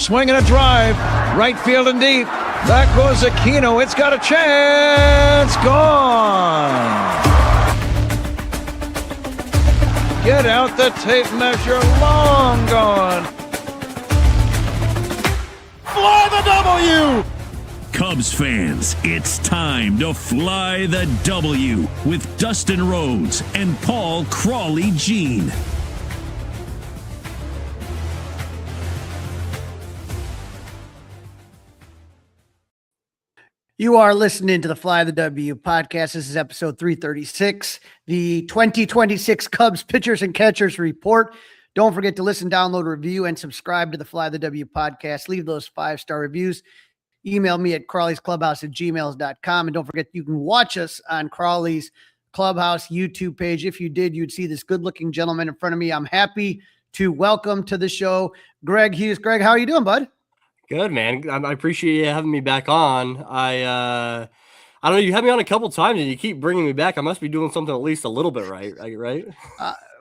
swinging a drive, right field and deep. Back goes Aquino. It's got a chance. Gone. Get out the tape measure. Long gone. Fly the W! Cubs fans, it's time to fly the W with Dustin Rhodes and Paul Crawly Jean. You are listening to the Fly the W podcast. This is episode 336, the 2026 Cubs pitchers and catchers report. Don't forget to listen, download, review, and subscribe to the Fly the W podcast. Leave those 5-star reviews. Email me at crawlysclubhouse@gmail.com. And don't forget, you can watch us on Crawly's Clubhouse YouTube page. If you did, you'd see this good-looking gentleman in front of me. I'm happy to welcome to the show Greg Huse. Greg, how are you doing, bud? Good, man. I appreciate you having me back on. I don't know. You had me on a couple times, and you keep bringing me back. I must be doing something at least a little bit right. Right?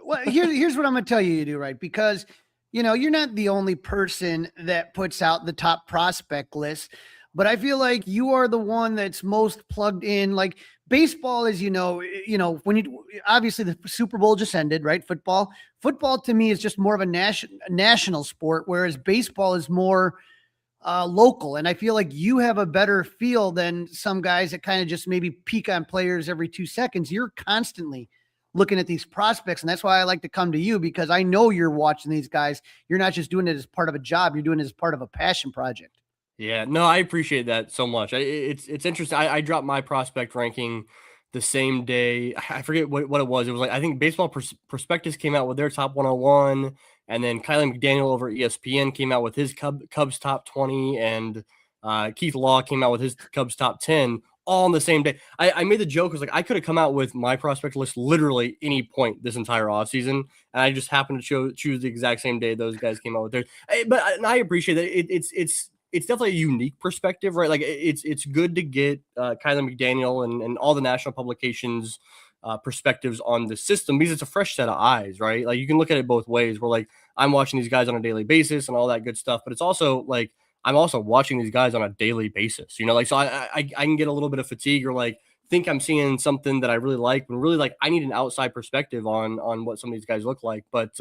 Well, here's what I'm going to tell you do, right? Because, you're not the only person that puts out the top prospect list, but I feel like you are the one that's most plugged in. Like baseball is, when you obviously the Super Bowl just ended, right? Football to me is just more of a national sport, whereas baseball is more local. And I feel like you have a better feel than some guys that kind of just maybe peek on players every 2 seconds. You're constantly looking at these prospects. And that's why I like to come to you, because I know you're watching these guys. You're not just doing it as part of a job. You're doing it as part of a passion project. Yeah, no, I appreciate that so much. It's interesting. I dropped my prospect ranking the same day. I forget what it was. It was like, I think Baseball Prospectus came out with their top 101. And then Kylie McDaniel over at ESPN came out with his Cubs top 20, and Keith Law came out with his Cubs top 10 all on the same day. I made the joke, was like, I could have come out with my prospect list literally any point this entire offseason, and I just happened to choose the exact same day those guys came out with theirs. But I appreciate that. It's definitely a unique perspective, right? Like it's good to get Kylie McDaniel and all the national publications perspectives on the system, because it's a fresh set of eyes, right? Like you can look at it both ways, where like I'm watching these guys on a daily basis and all that good stuff, but it's also like I'm also watching these guys on a daily basis, like, so I can get a little bit of fatigue, or like think I'm seeing something that I really like, but really like I need an outside perspective on what some of these guys look like. But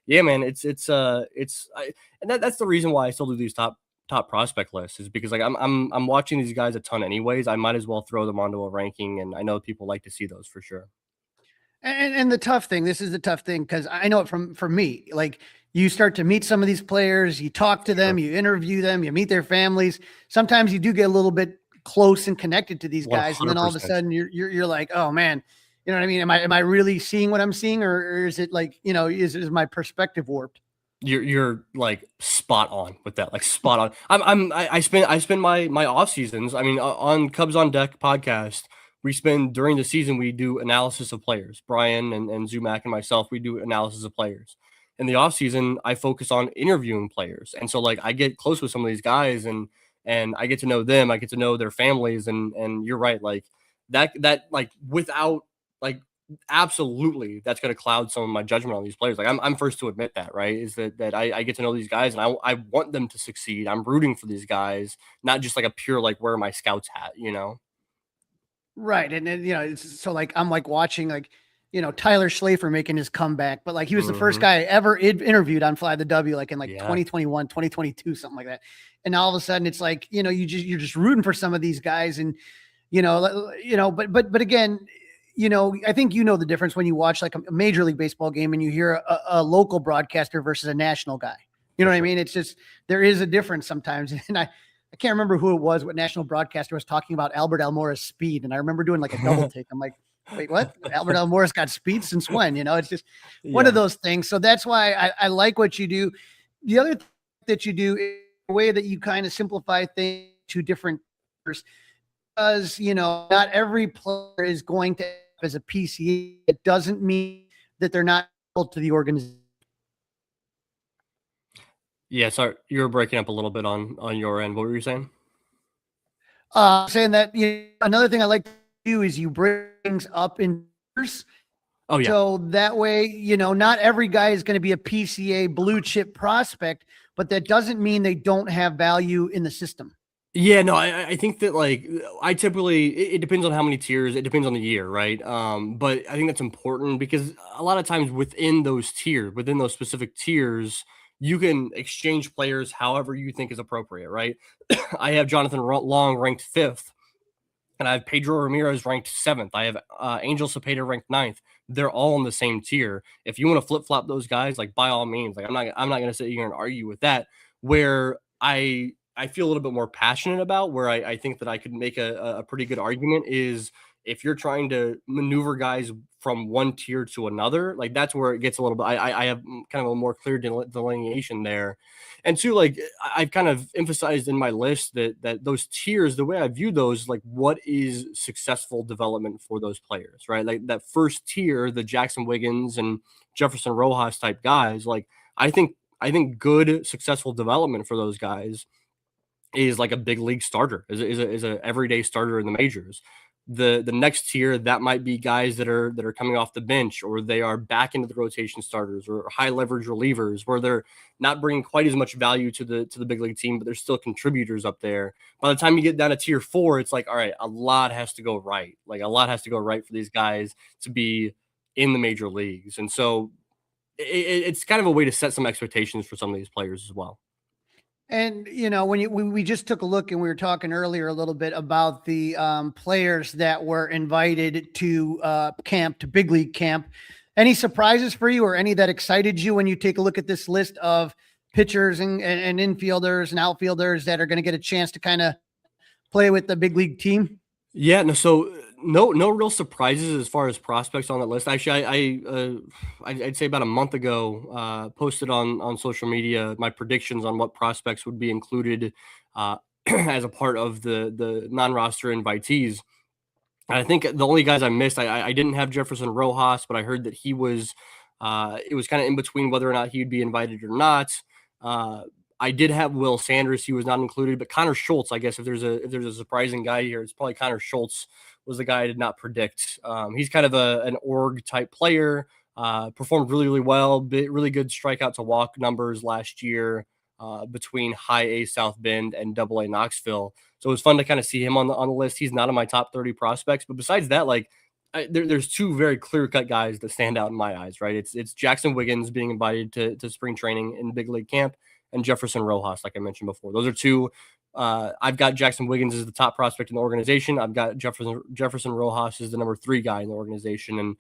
yeah, man, and that's the reason why I still do these top prospect lists, is because like I'm watching these guys a ton anyways. I might as well throw them onto a ranking, and I know people like to see those for sure. And the tough thing, this is the tough thing, because I know it for me, like you start to meet some of these players, you talk to them, you interview them, you meet their families. Sometimes you do get a little bit close and connected to these guys. 100%. And then all of a sudden you're like, oh man, you know what I mean? Am I really seeing what I'm seeing, or is it like, is my perspective warped? You're like spot on with that, like spot on. I spend my off seasons. I mean, on Cubs on Deck podcast, we spend during the season, we do analysis of players. Brian and Zumac and myself, we do analysis of players. In the off season, I focus on interviewing players, and so like I get close with some of these guys, and I get to know them. I get to know their families, and you're right, like that like without like. Absolutely, that's going to cloud some of my judgment on these players. Like I'm first to admit that, right? Is that I get to know these guys, and I want them to succeed. I'm rooting for these guys, not just like a pure like wear my Scouts hat, Right, and then it's, so like I'm like watching like Tyler Schlafer making his comeback, but like he was the first guy I ever interviewed on Fly the W, like in 2021, 2022, something like that. And all of a sudden, it's like you're just rooting for some of these guys, and but again. I think the difference when you watch like a Major League Baseball game and you hear a local broadcaster versus a national guy. You know what I mean? It's just, there is a difference sometimes. And I can't remember who it was, what national broadcaster was talking about Albert Almora's speed. And I remember doing like a double take. I'm like, wait, what? Albert Almora's got speed since when? It's just one of those things. So that's why I like what you do. The other thing that you do is the way that you kind of simplify things to different players, because, not every player is going to as a PCA. It doesn't mean that they're not equal to the organization. Yeah, sorry, you were breaking up a little bit on your end. What were you saying? Saying that another thing I like to do is you bring things up in years. Oh yeah. So that way, not every guy is going to be a PCA blue chip prospect, but that doesn't mean they don't have value in the system. Yeah, no, I think that like I typically it depends on how many tiers, it depends on the year, right? But I think that's important because a lot of times within those tiers, within those specific tiers, you can exchange players however you think is appropriate, right? I have Jonathan Long ranked 5th, and I have Pedro Ramirez ranked 7th. I have Angel Cepeda ranked 9th. They're all in the same tier. If you want to flip flop those guys, like by all means, like I'm not going to sit here and argue with that. Where I feel a little bit more passionate about, where I think that I could make a pretty good argument, is if you're trying to maneuver guys from one tier to another, like that's where it gets a little bit. I have kind of a more clear delineation there, and two, like I've kind of emphasized in my list that those tiers, the way I view those, like what is successful development for those players, right? Like that first tier, the Jackson Wiggins and Jefferson Rojas type guys, like I think good successful development for those guys is like a big league starter, is a everyday starter in the majors. The next tier, that might be guys that are coming off the bench, or they are back into the rotation starters, or high leverage relievers, where they're not bringing quite as much value to the big league team, but they're still contributors up there. By the time you get down to tier 4, it's like, all right, a lot has to go right. Like a lot has to go right for these guys to be in the major leagues, and so it's kind of a way to set some expectations for some of these players as well. And, when we just took a look, and we were talking earlier a little bit about the players that were invited to camp, to big league camp, any surprises for you, or any that excited you when you take a look at this list of pitchers and infielders and outfielders that are going to get a chance to kind of play with the big league team? Yeah, no real surprises as far as prospects on that list. Actually, I'd say about a month ago, posted on social media my predictions on what prospects would be included as a part of the non-roster invitees. And I think the only guys I missed, I didn't have Jefferson Rojas, but I heard that he was, it was kind of in between whether or not he'd be invited or not. I did have Will Sanders. He was not included, but Connor Schultz, I guess if there's a surprising guy here, it's probably Connor Schultz was the guy I did not predict. He's kind of an org type player, performed really, really well, really good strikeout to walk numbers last year between high A South Bend and double A Knoxville. So it was fun to kind of see him on the list. He's not in my top 30 prospects, but besides that, like there's two very clear-cut guys that stand out in my eyes, right? It's Jackson Wiggins being invited to spring training in big league camp, and Jefferson Rojas, like I mentioned before. Those are two. I've got Jackson Wiggins as the top prospect in the organization. I've got Jefferson Rojas as the number 3 guy in the organization. And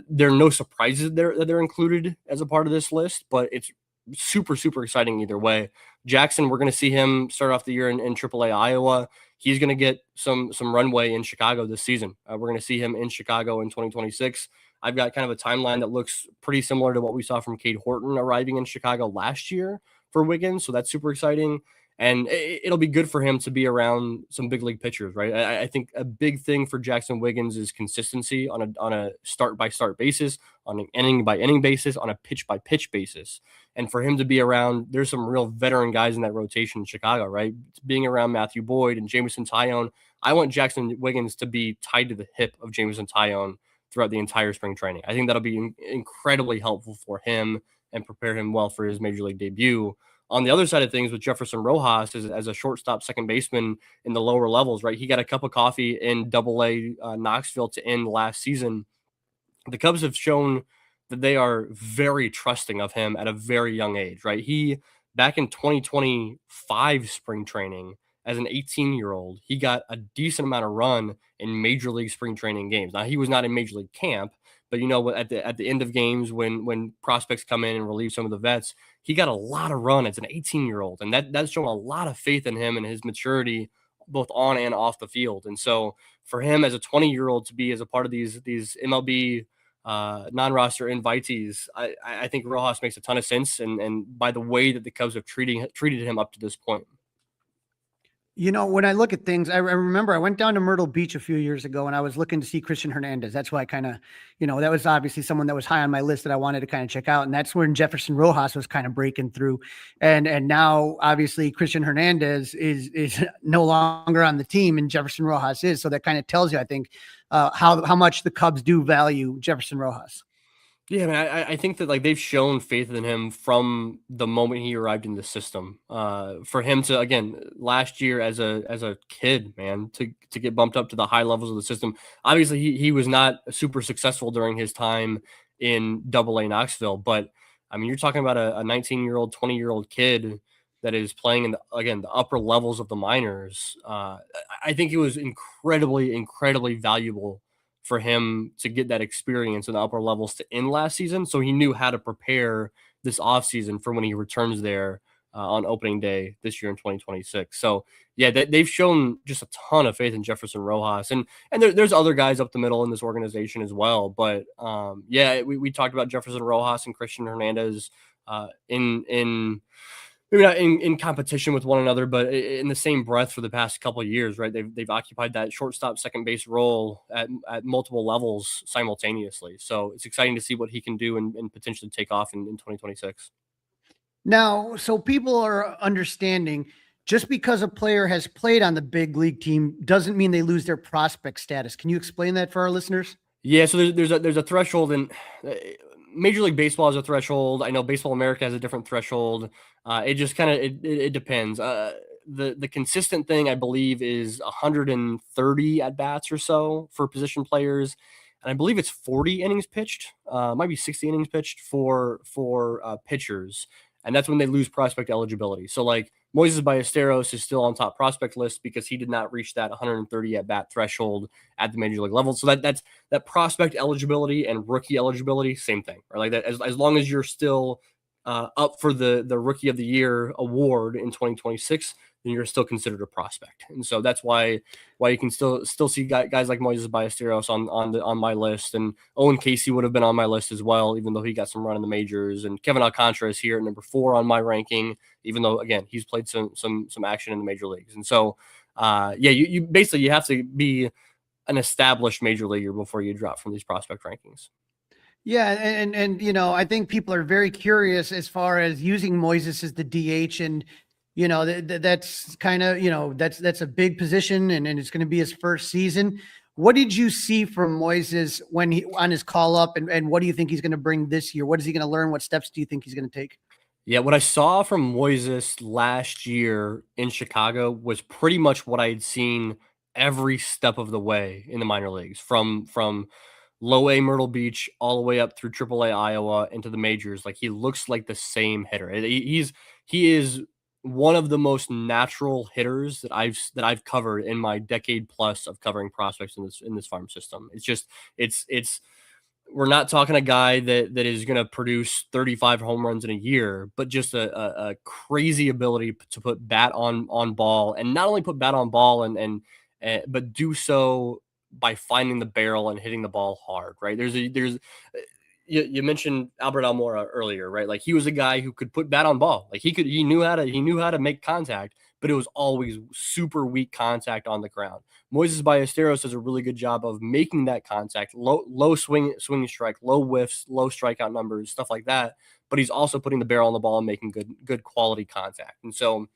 there are no surprises that they're included as a part of this list, but it's super, super exciting either way. Jackson, we're going to see him start off the year in AAA Iowa. He's going to get some runway in Chicago this season. We're going to see him in Chicago in 2026. I've got kind of a timeline that looks pretty similar to what we saw from Cade Horton arriving in Chicago last year for Wiggins. So that's super exciting. And it'll be good for him to be around some big league pitchers, right? I think a big thing for Jackson Wiggins is consistency on a start by start basis, on an inning by inning basis, on a pitch by pitch basis. And for him to be around, there's some real veteran guys in that rotation in Chicago, right? Being around Matthew Boyd and Jameson Taillon, I want Jackson Wiggins to be tied to the hip of Jameson Taillon throughout the entire spring training. I think that'll be incredibly helpful for him and prepare him well for his major league debut. On the other side of things with Jefferson Rojas as a shortstop second baseman in the lower levels, right? He got a cup of coffee in double-A Knoxville to end last season. The Cubs have shown that they are very trusting of him at a very young age, right? He, back in 2025 spring training, as an 18-year-old, he got a decent amount of run in major league spring training games. Now, he was not in major league camp, but at the end of games when prospects come in and relieve some of the vets, he got a lot of run as an 18-year-old, and that's shown a lot of faith in him and his maturity, both on and off the field. And so for him as a 20-year-old to be as a part of these MLB non-roster invitees, I think Rojas makes a ton of sense, and by the way that the Cubs have treated him up to this point. When I look at things, I remember I went down to Myrtle Beach a few years ago and I was looking to see Christian Hernandez. That's why I kind of, that was obviously someone that was high on my list that I wanted to kind of check out. And that's when Jefferson Rojas was kind of breaking through. And now obviously Christian Hernandez is no longer on the team and Jefferson Rojas is. So that kind of tells you, I think, how much the Cubs do value Jefferson Rojas. Yeah, man, I think that like they've shown faith in him from the moment he arrived in the system. For him to again last year as a kid, man, to get bumped up to the high levels of the system. Obviously, he was not super successful during his time in Double A Knoxville, but I mean, you're talking about a 19-year-old, 20-year-old kid that is playing in the upper levels of the minors. I think it was incredibly valuable for him to get that experience in the upper levels to end last season. So he knew how to prepare this offseason for when he returns there on opening day this year in 2026. So yeah, they've shown just a ton of faith in Jefferson Rojas, and there's other guys up the middle in this organization as well. But yeah, we talked about Jefferson Rojas and Christian Hernandez in maybe not in competition with one another, but in the same breath for the past couple of years, right? They've occupied that shortstop, second base role at multiple levels simultaneously. So it's exciting to see what he can do and potentially take off in 2026. Now, so people are understanding just because a player has played on the big league team doesn't mean they lose their prospect status. Can you explain that for our listeners? Yeah, so there's a threshold, and Major League Baseball has a threshold. I know Baseball America has a different threshold. It just kind of it depends. The consistent thing I believe is 130 at bats or so for position players, and I believe it's 40 innings pitched. Might be 60 innings pitched for pitchers, and that's when they lose prospect eligibility. So like Moises Ballesteros is still on top prospect list because he did not reach that 130 at bat threshold at the major league level. So that's that prospect eligibility and rookie eligibility, same thing, right? Like that, as long as you're still up for the rookie of the year award in 2026, then you're still considered a prospect. And so that's why you can still see guys like Moises Ballesteros on my list, and Owen Casey would have been on my list as well, even though he got some run in the majors. And Kevin Alcantara is here at number 4 on my ranking, even though again he's played some action in the major leagues. And so yeah, you basically you have to be an established major leaguer before you drop from these prospect rankings. Yeah, and you know, I think people are very curious as far as using Moises as the DH, and you know that's kind of, you know, that's a big position, and it's going to be his first season. What did you see from Moises when he on his call up, and what do you think he's going to bring this year? What is he going to learn? What steps do you think he's going to take? Yeah, what I saw from Moises last year in Chicago was pretty much what I had seen every step of the way in the minor leagues, from low A Myrtle Beach all the way up through Triple A Iowa into the majors. Like he looks like the same hitter. He is one of the most natural hitters that I've covered in my decade plus of covering prospects in this farm system. It's just it's we're not talking a guy that is going to produce 35 home runs in a year, but just a crazy ability to put bat on ball, and not only put bat on ball and but do so by finding the barrel and hitting the ball hard, right? You mentioned Albert Almora earlier, right? Like he was a guy who could put bat on ball. Like he knew how to make contact, but it was always super weak contact on the ground. Moises Ballesteros does a really good job of making that contact, low swing strike, low whiffs, low strikeout numbers, stuff like that. But he's also putting the barrel on the ball and making good quality contact. And so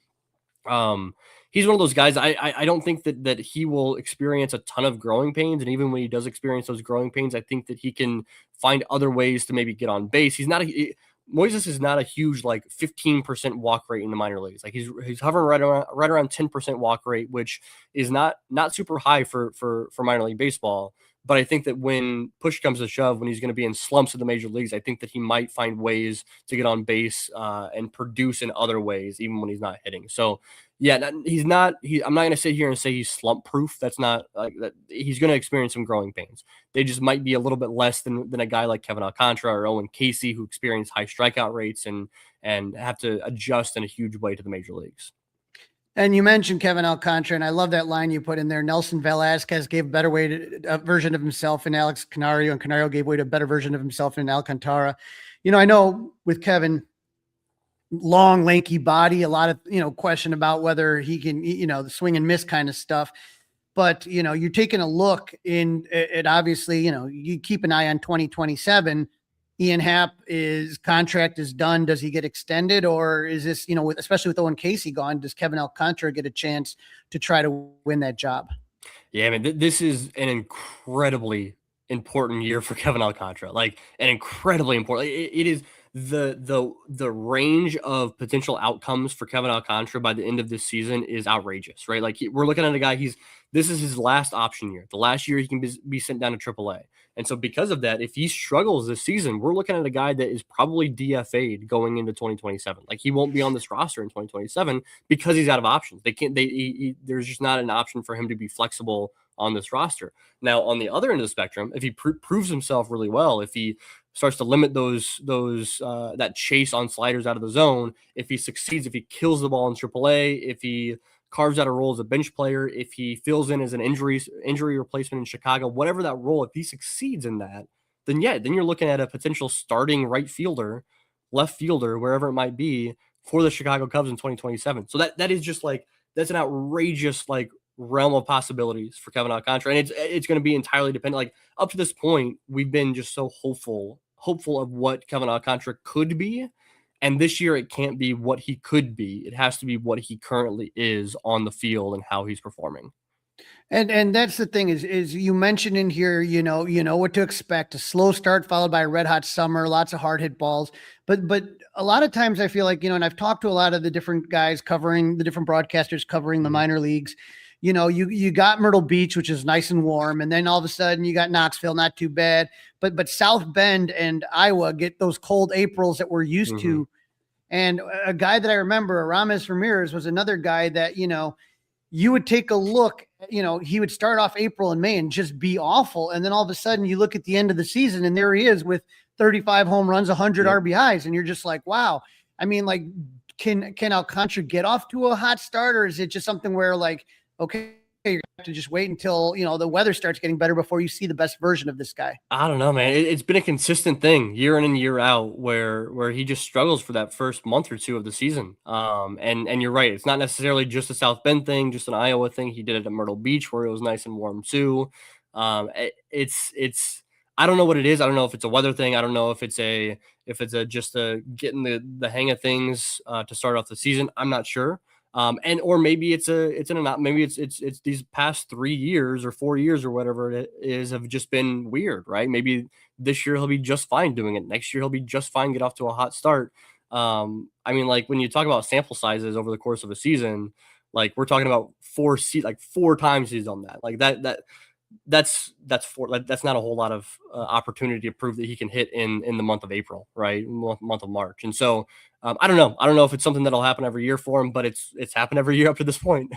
he's one of those guys. I don't think that he will experience a ton of growing pains, and even when he does experience those growing pains, I think that he can find other ways to maybe get on base. Moises is not a huge like 15% walk rate in the minor leagues. Like he's hovering right around 10% walk rate, which is not super high for minor league baseball. But I think that when push comes to shove, when he's going to be in slumps of the major leagues, I think that he might find ways to get on base and produce in other ways, even when he's not hitting. So yeah, I'm not going to sit here and say he's slump proof. That's not like that. He's going to experience some growing pains. They just might be a little bit less than a guy like Kevin Alcantara or Owen Casey, who experience high strikeout rates and have to adjust in a huge way to the major leagues. And you mentioned Kevin Alcantara, and I love that line you put in there. Nelson Velasquez gave a better way to a version of himself in Alex Canario, and Canario gave way to a better version of himself in Alcantara. You know, I know with Kevin, long, lanky body, a lot of, you know, question about whether he can, you know, the swing and miss kind of stuff. But, you know, you're taking a look in it, obviously, you know, you keep an eye on 2027. Ian Happ, his contract is done. Does he get extended, or is this, you know, especially with Owen Casey gone, does Kevin Alcantara get a chance to try to win that job? Yeah, I mean, this is an incredibly important year for Kevin Alcantara, like an incredibly important. It is the range of potential outcomes for Kevin Alcantara by the end of this season is outrageous, right? Like we're looking at a guy. This is his last option year, the last year he can be sent down to AAA, and so because of that, if he struggles this season, we're looking at a guy that is probably DFA'd going into 2027. Like he won't be on this roster in 2027 because he's out of options. They can't. There's just not an option for him to be flexible on this roster. Now, on the other end of the spectrum, if he proves himself really well, if he starts to limit that chase on sliders out of the zone, if he succeeds, if he kills the ball in AAA, if he carves out a role as a bench player, if he fills in as an injury replacement in Chicago, whatever that role, if he succeeds in that, then you're looking at a potential starting right fielder, left fielder, wherever it might be for the Chicago Cubs in 2027. So that is just like, that's an outrageous like realm of possibilities for Kevin Alcantara, and it's going to be entirely dependent. Like up to this point, we've been just so hopeful of what Kevin Alcantara could be, and this year it can't be what he could be. It has to be what he currently is on the field and how he's performing. And that's the thing is you mentioned in here, you know what to expect: a slow start followed by a red hot summer, lots of hard hit balls. But a lot of times I feel like, and I've talked to a lot of the different guys covering the different broadcasters covering the minor leagues. You got Myrtle Beach, which is nice and warm, and then all of a sudden you got Knoxville, not too bad. But South Bend and Iowa get those cold Aprils that we're used to. And a guy that I remember, Aramis Ramirez, was another guy that, you would take a look, he would start off April and May and just be awful. And then all of a sudden you look at the end of the season and there he is with 35 home runs, 100 RBIs. And you're just like, wow. I mean, like, can Alcantara get off to a hot start, or is it just something where like, okay, you have to just wait until, the weather starts getting better before you see the best version of this guy? I don't know, man. It's been a consistent thing year in and year out where he just struggles for that first month or two of the season. And you're right. It's not necessarily just a South Bend thing, just an Iowa thing. He did it at Myrtle Beach where it was nice and warm too. It's I don't know what it is. I don't know if it's a weather thing. I don't know if it's just getting the hang of things to start off the season. I'm not sure. Or maybe it's these past 3 years or 4 years or whatever it is have just been weird, right? Maybe this year he'll be just fine doing it. Next year he'll be just fine, get off to a hot start. I mean, like when you talk about sample sizes over the course of a season, like we're talking about 4 times he's done that. Like that's not a whole lot of opportunity to prove that he can hit in the month of April, right? Month of March. And so I don't know if it's something that'll happen every year for him, but it's happened every year up to this point.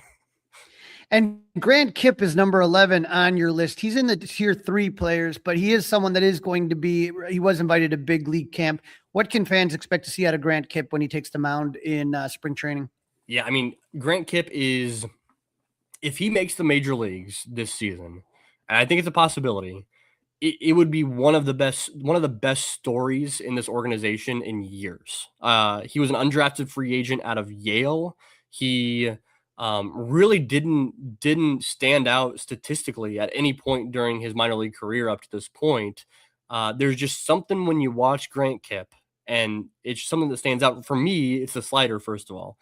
And Grant Kipp is number 11 on your list. He's in the tier 3 players, but he is someone that is going to be, he was invited to big league camp. What can fans expect to see out of Grant Kipp when he takes the mound in spring training? Yeah, I mean, Grant Kipp is, if he makes the major leagues this season, and I think it's a possibility, it would be one of the best stories in this organization in years. He was an undrafted free agent out of Yale. He really didn't stand out statistically at any point during his minor league career up to this point. There's just something when you watch Grant Kipp, and it's something that stands out. For me, it's the slider, first of all.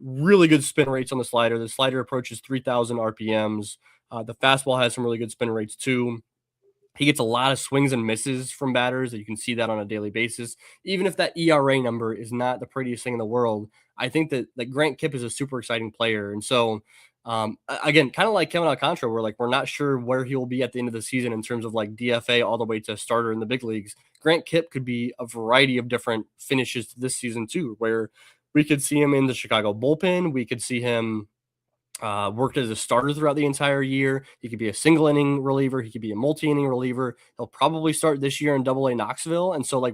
Really good spin rates on the slider. The slider approaches 3,000 RPMs. The fastball has some really good spin rates too. He gets a lot of swings and misses from batters that you can see that on a daily basis. Even if that ERA number is not the prettiest thing in the world, I think that Grant Kipp is a super exciting player. And so, again, kind of like Kevin Alcantara, where we're not sure where he will be at the end of the season in terms of like DFA all the way to starter in the big leagues. Grant Kipp could be a variety of different finishes this season too, where we could see him in the Chicago bullpen. We could see him worked as a starter throughout the entire year. He could be a single inning reliever. He could be a multi-inning reliever. He'll probably start this year in Double-A Knoxville. And so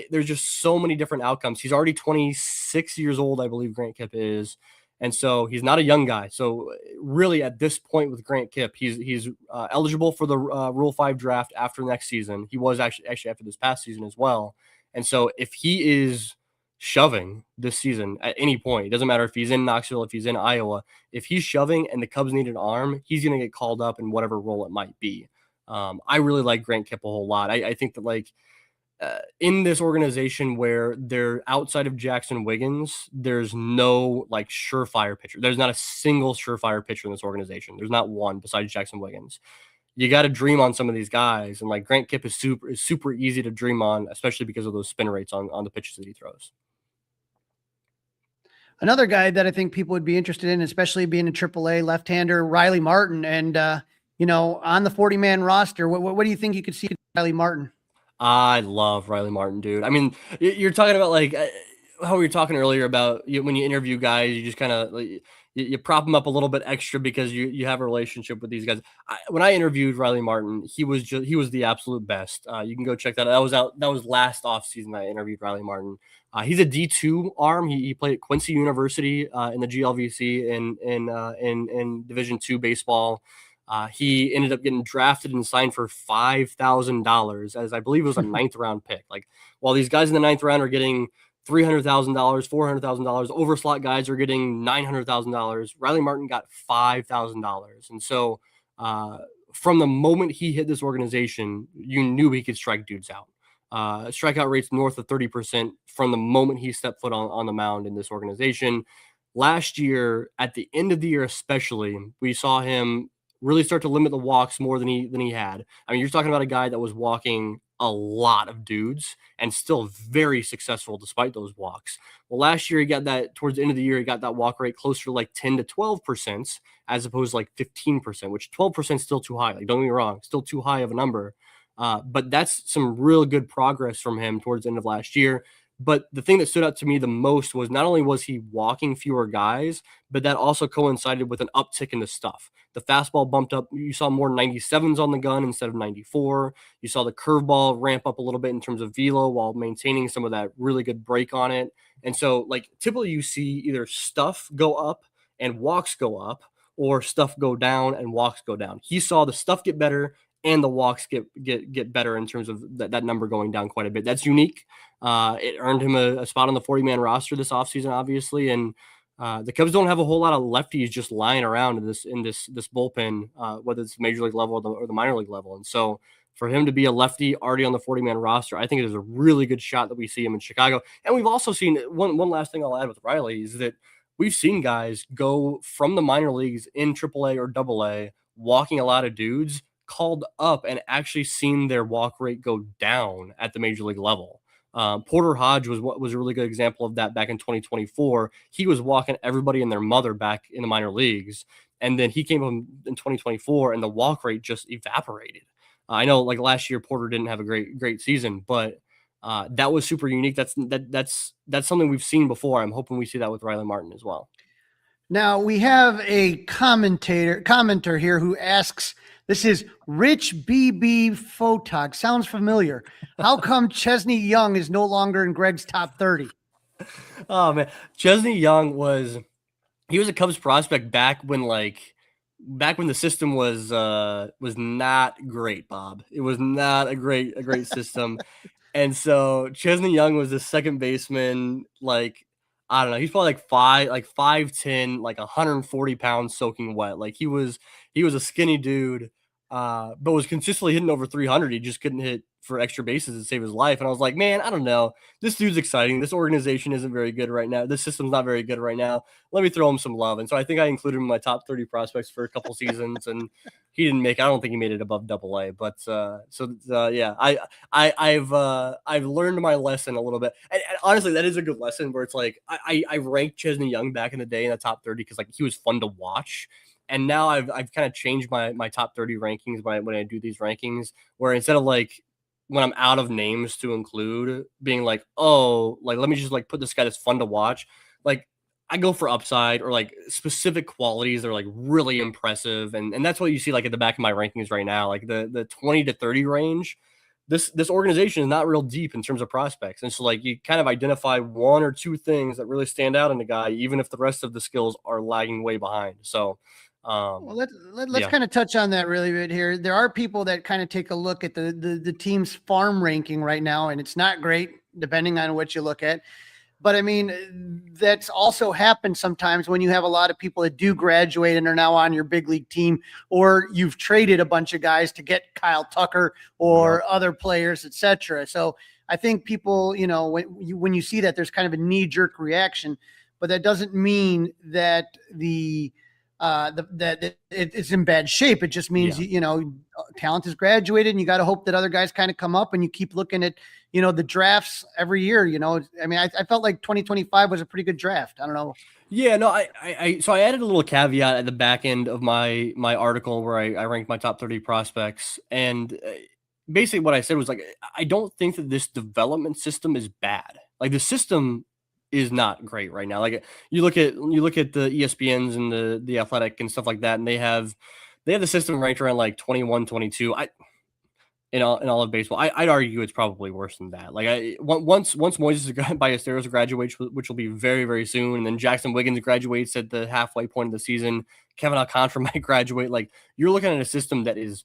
there's just so many different outcomes. He's already 26 years old, I believe Grant Kipp is. And so he's not a young guy. So really at this point with Grant Kipp, he's eligible for the Rule 5 draft after next season. He was actually after this past season as well. And so if he is shoving this season at any point, it doesn't matter if he's in Knoxville, if he's in Iowa, if he's shoving and the Cubs need an arm, he's going to get called up in whatever role it might be. I really like Grant Kipp a whole lot. I think that in this organization where they're outside of Jackson Wiggins, there's no surefire pitcher. There's not a single surefire pitcher in this organization. There's not one besides Jackson Wiggins. you got to dream on some of these guys. And like Grant Kipp is super easy to dream on, especially because of those spin rates on the pitches that he throws. Another guy that I think people would be interested in, especially being a AAA left-hander, Riley Martin. And, on the 40-man roster, what do you think you could see with Riley Martin? I love Riley Martin, dude. I mean, you're talking about like how we were talking earlier about when you interview guys, you just kind of like, you prop them up a little bit extra because you have a relationship with these guys. When I interviewed Riley Martin, he was the absolute best. You can go check that out. That was last offseason I interviewed Riley Martin. He's a D2 arm. He played at Quincy University in the GLVC in Division II baseball. He ended up getting drafted and signed for $5,000, as I believe it was a 9th round pick. Like, while these guys in the 9th round are getting $300,000, $400,000, overslot guys are getting $900,000, Riley Martin got $5,000. And so from the moment he hit this organization, you knew he could strike dudes out. Strikeout rates north of 30% from the moment he stepped foot on the mound in this organization. Last year, at the end of the year especially, we saw him really start to limit the walks more than he had. I mean, you're talking about a guy that was walking a lot of dudes and still very successful despite those walks. Well, last year he got that towards the end of the year, he got that walk rate closer to like 10 to 12% as opposed to like 15%, which 12% is still too high. Like, don't get me wrong, still too high of a number. But that's some real good progress from him towards the end of last year. But the thing that stood out to me the most was not only was he walking fewer guys, but that also coincided with an uptick in the stuff. The fastball bumped up. You saw more 97s on the gun instead of 94. You saw the curveball ramp up a little bit in terms of velo while maintaining some of that really good break on it. And so, like, typically you see either stuff go up and walks go up, or stuff go down and walks go down. He saw the stuff get better and the walks get better in terms of that number going down quite a bit. That's unique. It earned him a spot on the 40-man roster this offseason, obviously. And the Cubs don't have a whole lot of lefties just lying around in this bullpen, whether it's major league level or the minor league level. And so for him to be a lefty already on the 40-man roster, I think it is a really good shot that we see him in Chicago. And we've also seen one last thing I'll add with Riley is that we've seen guys go from the minor leagues in AAA or AA, walking a lot of dudes, called up and actually seen their walk rate go down at the major league level. Porter Hodge was a really good example of that back in 2024. He was walking everybody and their mother back in the minor leagues. And then he came up in 2024 and the walk rate just evaporated. I know like last year, Porter didn't have a great season, but that was super unique. That's something we've seen before. I'm hoping we see that with Riley Martin as well. Now we have a commenter here who asks, this is Rich BB Photog. Sounds familiar. How come Chesney Young is no longer in Greg's top 30? Oh man, Chesney Young was a Cubs prospect back when the system was not great, Bob. It was not a great system. And so Chesney Young was the second baseman, like, I don't know. He's probably like 5'10", like 140 pounds soaking wet. Like he was a skinny dude, but was consistently hitting over 300. He just couldn't hit for extra bases to save his life. And I was like, man, I don't know. This dude's exciting. This organization isn't very good right now. This system's not very good right now. Let me throw him some love. And so I think I included him in my top 30 prospects for a couple seasons, and he didn't make. I don't think he made it above AA. But yeah, I've learned my lesson a little bit. And honestly, that is a good lesson where it's like I ranked Chesney Young back in the day in the top 30 because like he was fun to watch. And now I've kind of changed my top 30 rankings when I do these rankings, where instead of like when I'm out of names to include being like, oh, like, let me just like put this guy that's fun to watch. Like I go for upside or like specific qualities that are like really impressive. And that's what you see like at the back of my rankings right now, like the 20 to 30 range. This organization is not real deep in terms of prospects. And so like you kind of identify one or two things that really stand out in a guy, even if the rest of the skills are lagging way behind. So well, let's kind of touch on that really bit here. There are people that kind of take a look at the team's farm ranking right now, and it's not great depending on what you look at. But I mean, that's also happened sometimes when you have a lot of people that do graduate and are now on your big league team, or you've traded a bunch of guys to get Kyle Tucker or other players, etc. So I think people, when you see that, there's kind of a knee-jerk reaction, but that doesn't mean that the that it's in bad shape. It just means, talent is graduated, and you got to hope that other guys kind of come up, and you keep looking at, the drafts every year. I mean, I felt like 2025 was a pretty good draft. I don't know. Yeah, no, so I added a little caveat at the back end of my article where I ranked my top 30 prospects, and basically what I said was like, I don't think that this development system is bad. Like, the system is not great right now. Like, you look at the ESPNs and the Athletic and stuff like that, and they have the system ranked around like 21, 22. In all of baseball, I'd argue it's probably worse than that. Like, once Moises Ballesteros graduates, which will be very, very soon, and then Jackson Wiggins graduates at the halfway point of the season, Kevin Alcantara might graduate. Like, you're looking at a system that is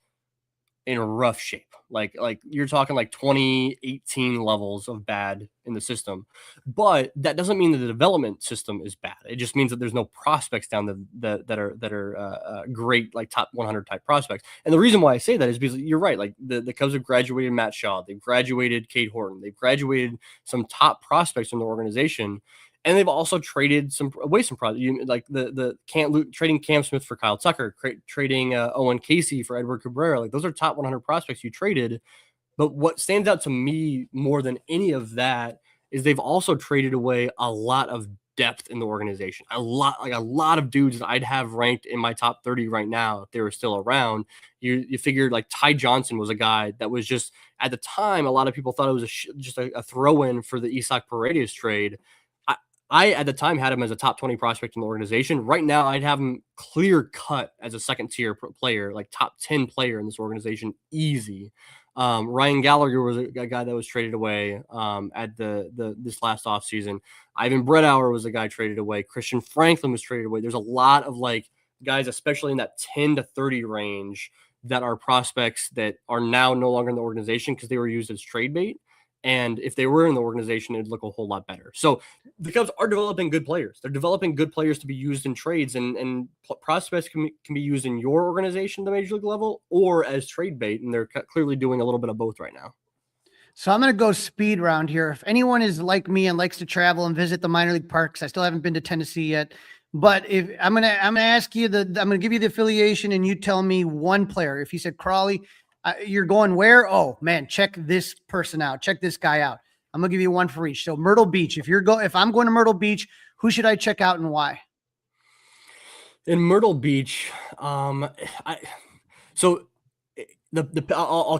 in rough shape. Like you're talking like 2018 levels of bad in the system, but that doesn't mean that the development system is bad. It just means that there's no prospects down that are great, like top 100 type prospects. And the reason why I say that is because you're right. Like, the Cubs have graduated Matt Shaw, they've graduated Cade Horton, they've graduated some top prospects from the organization. And they've also traded some products, like trading Cam Smith for Kyle Tucker, trading Owen Casey for Edward Cabrera. Like, those are top 100 prospects you traded. But what stands out to me more than any of that is they've also traded away a lot of depth in the organization. A lot of dudes that I'd have ranked in my top 30 right now if they were still around. You figured like Ty Johnson was a guy that was just, at the time, a lot of people thought it was just a throw-in for the Isaac Paredes trade. I, at the time, had him as a top 20 prospect in the organization. Right now, I'd have him clear cut as a second tier player, like top 10 player in this organization, easy. Ryan Gallagher was a guy that was traded away at this last offseason. Ivan Bredauer was a guy traded away. Christian Franklin was traded away. There's a lot of like guys, especially in that 10 to 30 range, that are prospects that are now no longer in the organization because they were used as trade bait. And if they were in the organization, it'd look a whole lot better. So the Cubs are developing good players. They're developing good players to be used in trades, and prospects can be used in your organization, the major league level, or as trade bait. And they're clearly doing a little bit of both right now. So I'm going to go speed round here. If anyone is like me and likes to travel and visit the minor league parks, I still haven't been to Tennessee yet. But if I'm going to ask you I'm going to give you the affiliation, and you tell me one player. If you said Crawly, you're going where? Oh man, check this person out. Check this guy out. I'm gonna give you one for each. So Myrtle Beach. If I'm going to Myrtle Beach, who should I check out and why? In Myrtle Beach, I'll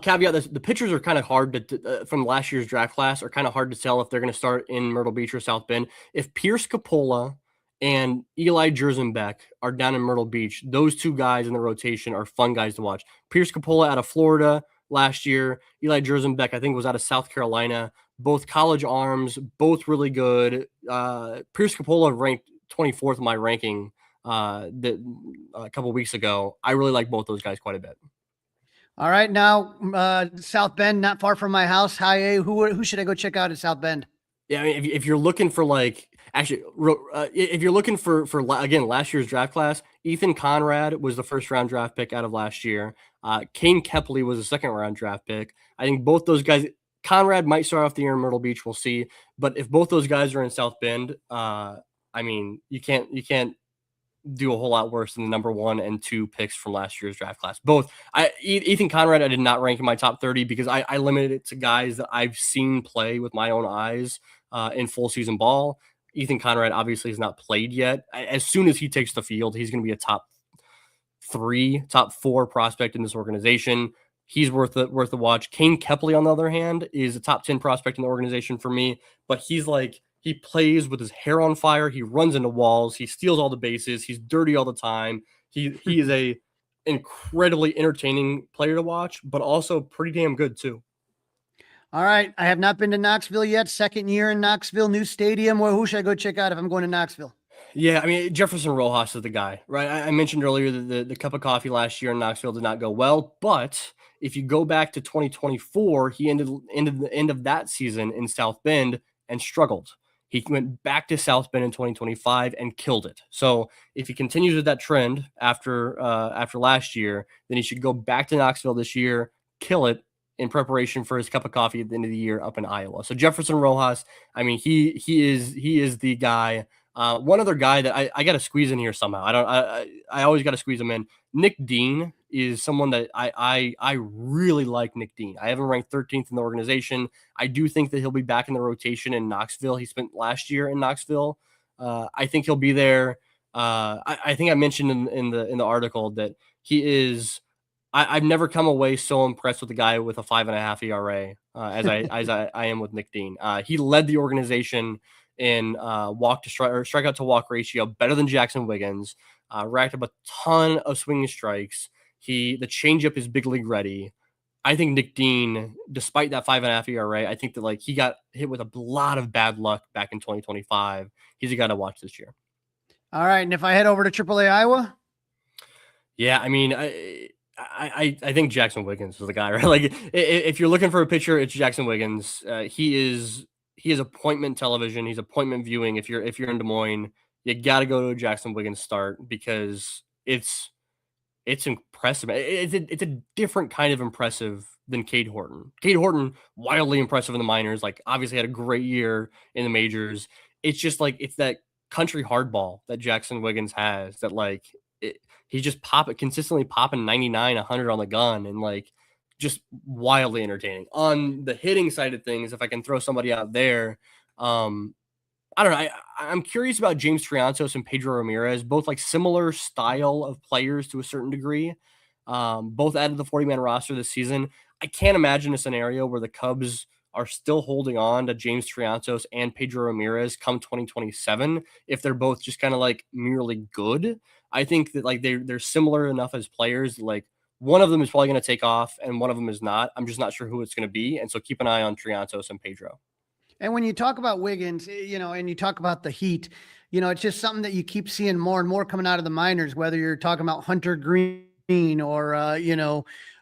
caveat this. The pitchers are kind of hard from last year's draft class are kind of hard to tell if they're going to start in Myrtle Beach or South Bend. If Pierce Capola and Eli Jerzenbeck are down in Myrtle Beach, those two guys in the rotation are fun guys to watch. Pierce Capola out of Florida last year. Eli Jerzenbeck, I think, was out of South Carolina. Both college arms, both really good. Pierce Capola ranked 24th in my ranking a couple weeks ago. I really like both those guys quite a bit. All right, now South Bend, not far from my house. High A. Who should I go check out at South Bend? Yeah, I mean, if you're looking for if you're looking for again last year's draft class, Ethan Conrad was the first round draft pick out of last year. Kane Kepley was a second round draft pick. I think both those guys. Conrad might start off the year in Myrtle Beach. We'll see. But if both those guys are in South Bend, I mean, you can't do a whole lot worse than the number 1 and 2 picks from last year's draft class. Both. Ethan Conrad, I did not rank in my top 30 because I limited it to guys that I've seen play with my own eyes in full season ball. Ethan Conrad obviously has not played yet. As soon as he takes the field, he's going to be a top 4 prospect in this organization. He's worth the watch. Kane Kepley, on the other hand, is a top 10 prospect in the organization for me, but he plays with his hair on fire. He runs into walls. He steals all the bases. He's dirty all the time. He is a incredibly entertaining player to watch, but also pretty damn good too. All right. I have not been to Knoxville yet. Second year in Knoxville, new stadium. Well, who should I go check out if I'm going to Knoxville? Yeah, I mean, Jefferson Rojas is the guy, right? I mentioned earlier that the cup of coffee last year in Knoxville did not go well, but if you go back to 2024, he ended the end of that season in South Bend and struggled. He went back to South Bend in 2025 and killed it. So if he continues with that trend after last year, then he should go back to Knoxville this year, kill it in preparation for his cup of coffee at the end of the year up in Iowa. So Jefferson Rojas, I mean, he is the guy One other guy that I got to squeeze in here somehow. I always got to squeeze him in. Nick Dean is someone that I really like. Nick Dean. I have him ranked 13th in the organization. I do think that he'll be back in the rotation in Knoxville. He spent last year in Knoxville. I think he'll be there. I think I mentioned in the article that he is. I've never come away so impressed with a guy with a 5.5 ERA as I am with Nick Dean. He led the organization in strikeout to walk ratio, better than Jackson Wiggins. Racked up a ton of swinging strikes. The changeup is big league ready. I think Nick Dean, despite that 5.5 ERA, I think that like he got hit with a lot of bad luck back in 2025. He's a guy to watch this year. All right, and if I head over to AAA Iowa, yeah, I mean, I think Jackson Wiggins is the guy, right? Like, if you're looking for a pitcher, it's Jackson Wiggins. He is appointment television. He's appointment viewing. If you're in Des Moines, you got to go to a Jackson Wiggins start because it's impressive. It's a different kind of impressive than Cade Horton. Cade Horton, wildly impressive in the minors. Like, obviously had a great year in the majors. It's just like it's that country hardball that Jackson Wiggins has that like he's just consistently popping 99, 100 on the gun and like just wildly entertaining. On the hitting side of things, if I can throw somebody out there, I don't know. I'm curious about James Triantos and Pedro Ramirez, both like similar style of players to a certain degree. Both added the 40-man roster this season. I can't imagine a scenario where the Cubs are still holding on to James Triantos and Pedro Ramirez come 2027 if they're both just kind of like merely good. I think that like they're similar enough as players. Like one of them is probably going to take off and one of them is not. I'm just not sure who it's going to be. And so keep an eye on Triantos and Pedro. And when you talk about Wiggins, and you talk about the heat, it's just something that you keep seeing more and more coming out of the minors, whether you're talking about Hunter Green or,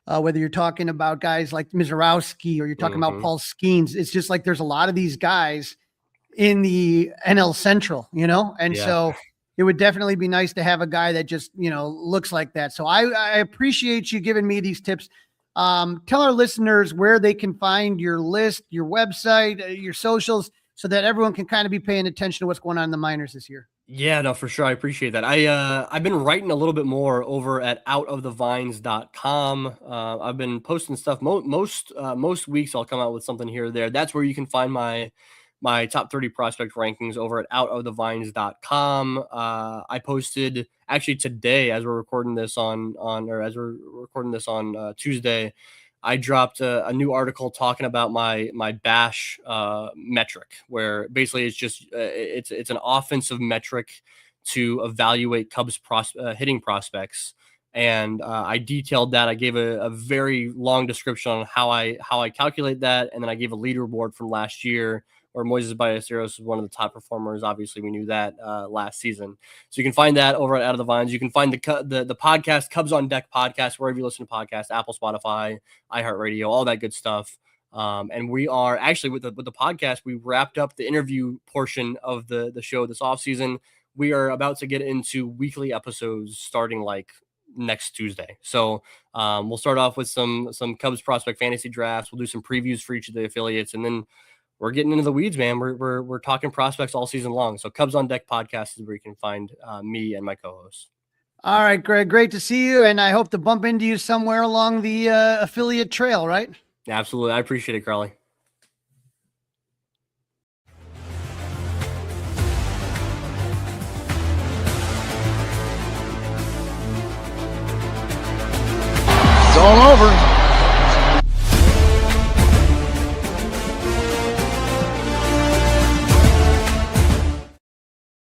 whether you're talking about guys like Mizorowski or you're talking about Paul Skeens. It's just like there's a lot of these guys in the NL Central, and so it would definitely be nice to have a guy that just, looks like that. So I appreciate you giving me these tips. Tell our listeners where they can find your list, your website, your socials, so that everyone can kind of be paying attention to what's going on in the minors this year. Yeah, no, for sure. I appreciate that. I've been writing a little bit more over at outofthevines.com. I've been posting stuff most weeks. I'll come out with something here or there. That's where you can find my top 30 prospect rankings over at outofthevines.com. I posted actually today as we're recording this on Tuesday. I dropped a new article talking about my BASH metric, where basically it's just it's an offensive metric to evaluate Cubs hitting prospects, and I detailed that. I gave a very long description on how I calculate that, and then I gave a leaderboard from last year where Moises Ballesteros is one of the top performers. Obviously, we knew that last season. So you can find that over at Out of the Vines. You can find the podcast, Cubs on Deck podcast, wherever you listen to podcasts, Apple, Spotify, iHeartRadio, all that good stuff. And we are actually, with the podcast, we wrapped up the interview portion of the show this offseason. We are about to get into weekly episodes starting like next Tuesday. So we'll start off with some Cubs prospect fantasy drafts. We'll do some previews for each of the affiliates, and then we're getting into the weeds, man. We're talking prospects all season long. So Cubs on Deck podcast is where you can find me and my co-hosts. All right, Greg, great to see you. And I hope to bump into you somewhere along the affiliate trail, right? Absolutely. I appreciate it, Crawly. It's all over.